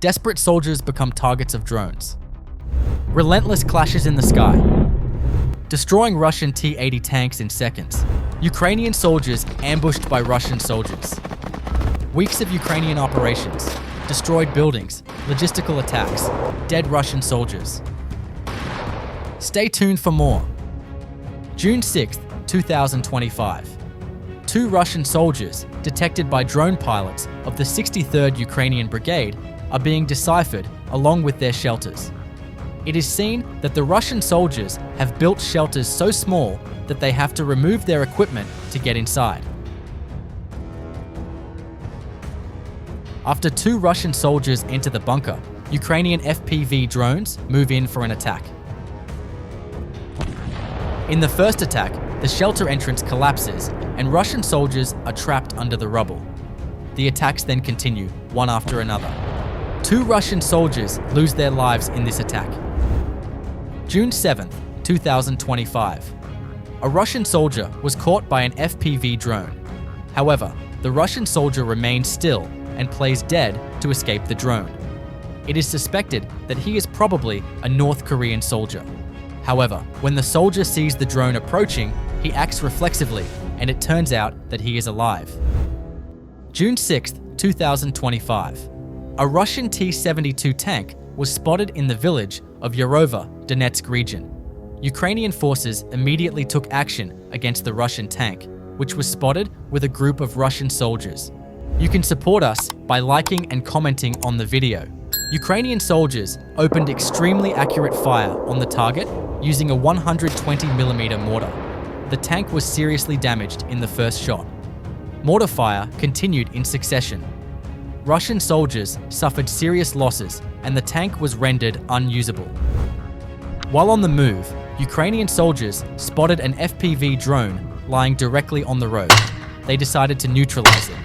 Desperate soldiers become targets of drones. Relentless clashes in the sky, destroying Russian T-80 tanks in seconds. Ukrainian soldiers ambushed by Russian soldiers. Weeks of Ukrainian operations, destroyed buildings, logistical attacks, dead Russian soldiers. Stay tuned for more. June 6, 2025. 2 Russian soldiers, detected by drone pilots of the 63rd Ukrainian Brigade, are being deciphered along with their shelters. It is seen that the Russian soldiers have built shelters so small that they have to remove their equipment to get inside. After 2 Russian soldiers enter the bunker, Ukrainian FPV drones move in for an attack. In the first attack, the shelter entrance collapses and Russian soldiers are trapped under the rubble. The attacks then continue, one after another. 2 Russian soldiers lose their lives in this attack. June 7, 2025. A Russian soldier was caught by an FPV drone. However, the Russian soldier remains still and plays dead to escape the drone. It is suspected that he is probably a North Korean soldier. However, when the soldier sees the drone approaching, he acts reflexively, and it turns out that he is alive. June 6, 2025. A Russian T-72 tank was spotted in the village of Yarova, Donetsk region. Ukrainian forces immediately took action against the Russian tank, which was spotted with a group of Russian soldiers. You can support us by liking and commenting on the video. Ukrainian soldiers opened extremely accurate fire on the target using a 120mm mortar. The tank was seriously damaged in the first shot. Mortar fire continued in succession. Russian soldiers suffered serious losses and the tank was rendered unusable. While on the move, Ukrainian soldiers spotted an FPV drone lying directly on the road. They decided to neutralize it.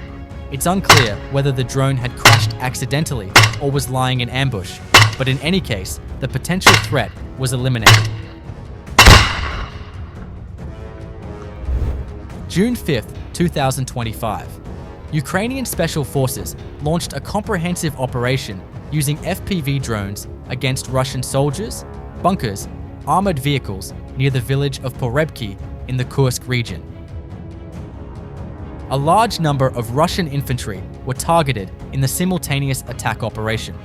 It's unclear whether the drone had crashed accidentally or was lying in ambush, but in any case, the potential threat was eliminated. June 5, 2025. Ukrainian Special Forces launched a comprehensive operation using FPV drones against Russian soldiers, bunkers, armored vehicles near the village of Porebki in the Kursk region. A large number of Russian infantry were targeted in the simultaneous attack operation.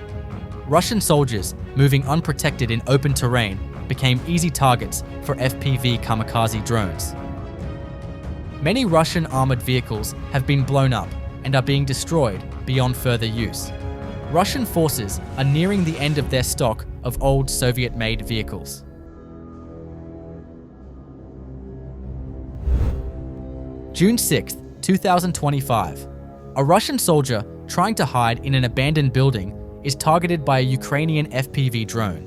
Russian soldiers moving unprotected in open terrain became easy targets for FPV kamikaze drones. Many Russian armored vehicles have been blown up and are being destroyed beyond further use. Russian forces are nearing the end of their stock of old Soviet-made vehicles. June 6, 2025. A Russian soldier trying to hide in an abandoned building is targeted by a Ukrainian FPV drone.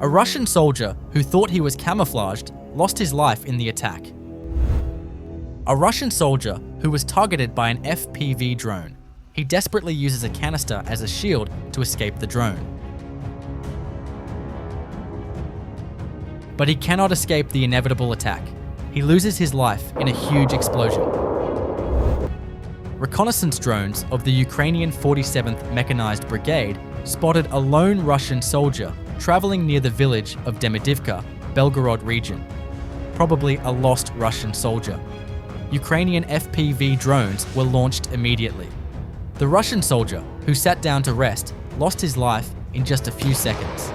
A Russian soldier who thought he was camouflaged lost his life in the attack. A Russian soldier who was targeted by an FPV drone. He desperately uses a canister as a shield to escape the drone. But he cannot escape the inevitable attack. He loses his life in a huge explosion. Reconnaissance drones of the Ukrainian 47th Mechanized Brigade spotted a lone Russian soldier traveling near the village of Demidivka, Belgorod region, probably a lost Russian soldier. Ukrainian FPV drones were launched immediately. The Russian soldier, who sat down to rest, lost his life in just a few seconds.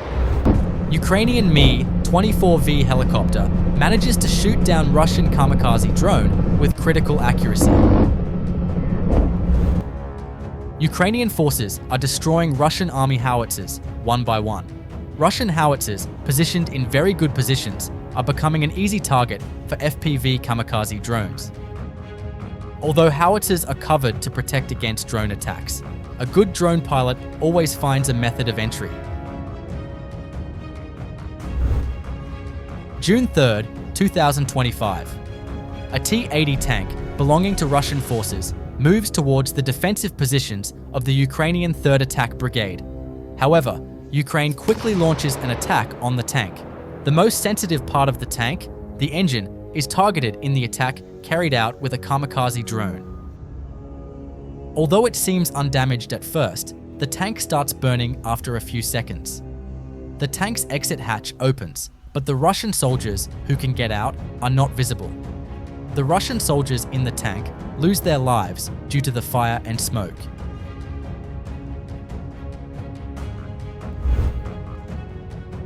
Ukrainian Mi-24V helicopter manages to shoot down Russian kamikaze drone with critical accuracy. Ukrainian forces are destroying Russian army howitzers one by one. Russian howitzers, positioned in very good positions, are becoming an easy target for FPV kamikaze drones. Although howitzers are covered to protect against drone attacks, a good drone pilot always finds a method of entry. June 3, 2025. A T-80 tank belonging to Russian forces moves towards the defensive positions of the Ukrainian 3rd Attack Brigade. However, Ukraine quickly launches an attack on the tank. The most sensitive part of the tank, the engine, is targeted in the attack carried out with a kamikaze drone. Although it seems undamaged at first, the tank starts burning after a few seconds. The tank's exit hatch opens, but the Russian soldiers who can get out are not visible. The Russian soldiers in the tank lose their lives due to the fire and smoke.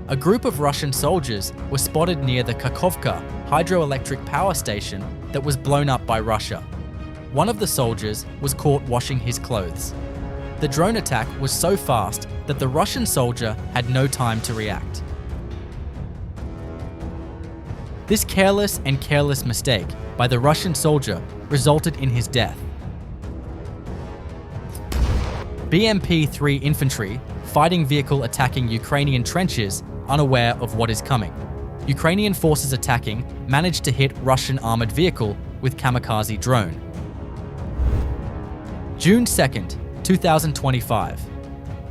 A group of Russian soldiers were spotted near the Kakhovka hydroelectric power station that was blown up by Russia. One of the soldiers was caught washing his clothes. The drone attack was so fast that the Russian soldier had no time to react. This careless mistake by the Russian soldier resulted in his death. BMP-3 infantry fighting vehicle attacking Ukrainian trenches unaware of what is coming. Ukrainian forces attacking managed to hit Russian armored vehicle with kamikaze drone. June 2nd, 2025.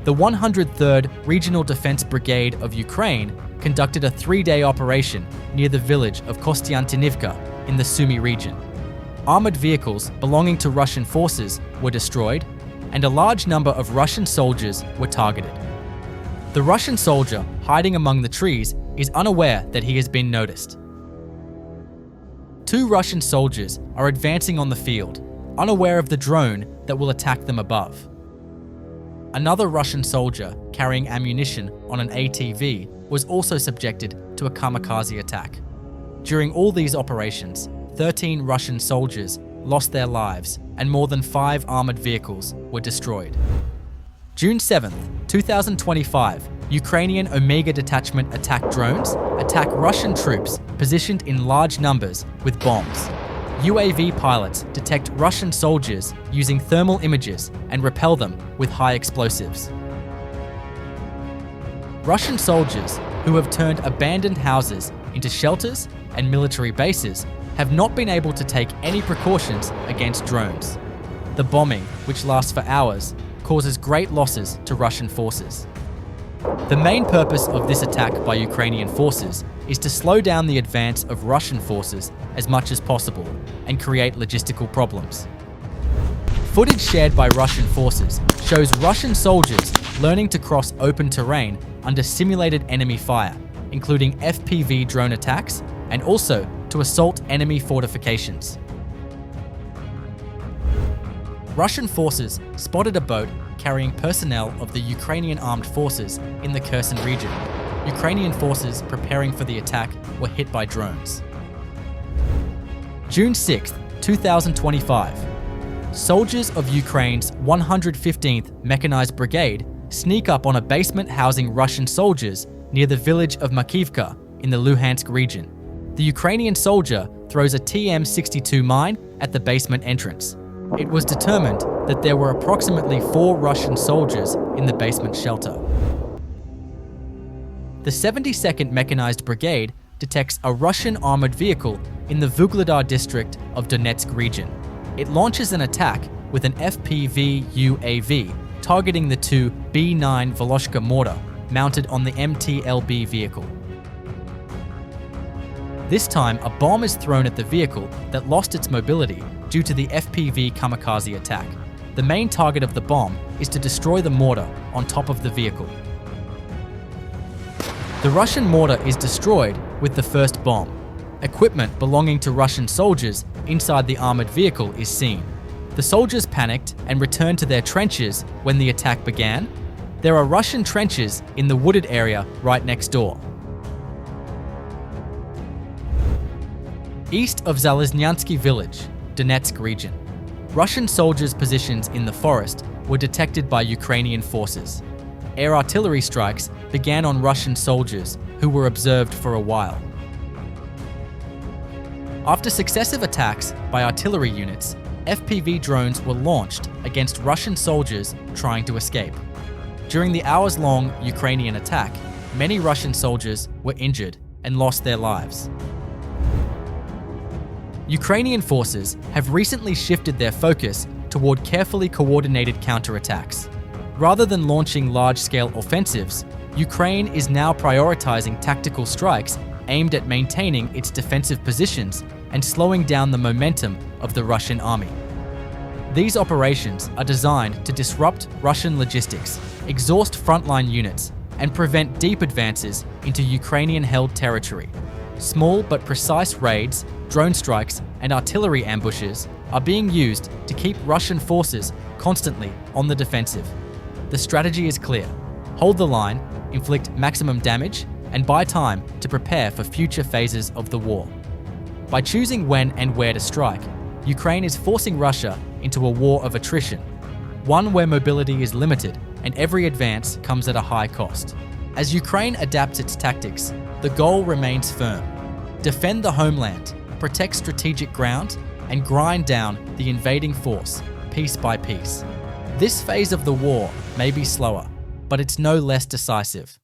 The 103rd Regional Defense Brigade of Ukraine conducted a 3-day operation near the village of Kostiantynivka in the Sumy region. Armored vehicles belonging to Russian forces were destroyed, and a large number of Russian soldiers were targeted. The Russian soldier hiding among the trees is unaware that he has been noticed. 2 Russian soldiers are advancing on the field, unaware of the drone that will attack them above. Another Russian soldier carrying ammunition on an ATV was also subjected to a kamikaze attack. During all these operations, 13 Russian soldiers lost their lives and more than 5 armored vehicles were destroyed. June 7th, 2025, Ukrainian Omega detachment attack drones attack Russian troops positioned in large numbers with bombs. UAV pilots detect Russian soldiers using thermal images and repel them with high explosives. Russian soldiers who have turned abandoned houses into shelters and military bases have not been able to take any precautions against drones. The bombing, which lasts for hours, causes great losses to Russian forces. The main purpose of this attack by Ukrainian forces is to slow down the advance of Russian forces as much as possible and create logistical problems. Footage shared by Russian forces shows Russian soldiers learning to cross open terrain under simulated enemy fire, including FPV drone attacks and also to assault enemy fortifications. Russian forces spotted a boat carrying personnel of the Ukrainian armed forces in the Kherson region. Ukrainian forces preparing for the attack were hit by drones. June 6, 2025. Soldiers of Ukraine's 115th Mechanized Brigade sneak up on a basement housing Russian soldiers near the village of Makivka in the Luhansk region. The Ukrainian soldier throws a TM-62 mine at the basement entrance. It was determined that there were approximately 4 Russian soldiers in the basement shelter. The 72nd Mechanized Brigade detects a Russian armored vehicle in the Vuhledar district of Donetsk region. It launches an attack with an FPV UAV targeting the 2 B-9 Volozhka mortar mounted on the MTLB vehicle. This time, a bomb is thrown at the vehicle that lost its mobility due to the FPV kamikaze attack. The main target of the bomb is to destroy the mortar on top of the vehicle. The Russian mortar is destroyed with the first bomb. Equipment belonging to Russian soldiers inside the armored vehicle is seen. The soldiers panicked and returned to their trenches when the attack began. There are Russian trenches in the wooded area right next door. East of Zalesnyansky village, Donetsk region. Russian soldiers' positions in the forest were detected by Ukrainian forces. Air artillery strikes began on Russian soldiers who were observed for a while. After successive attacks by artillery units, FPV drones were launched against Russian soldiers trying to escape. During the hours-long Ukrainian attack, many Russian soldiers were injured and lost their lives. Ukrainian forces have recently shifted their focus toward carefully coordinated counterattacks. Rather than launching large-scale offensives, Ukraine is now prioritizing tactical strikes aimed at maintaining its defensive positions and slowing down the momentum of the Russian army. These operations are designed to disrupt Russian logistics, exhaust frontline units, and prevent deep advances into Ukrainian-held territory. Small but precise raids, drone strikes, and artillery ambushes are being used to keep Russian forces constantly on the defensive. The strategy is clear: hold the line, inflict maximum damage, and buy time to prepare for future phases of the war. By choosing when and where to strike, Ukraine is forcing Russia into a war of attrition, one where mobility is limited and every advance comes at a high cost. As Ukraine adapts its tactics, the goal remains firm: defend the homeland, protect strategic ground, and grind down the invading force, piece by piece. This phase of the war may be slower, but it's no less decisive.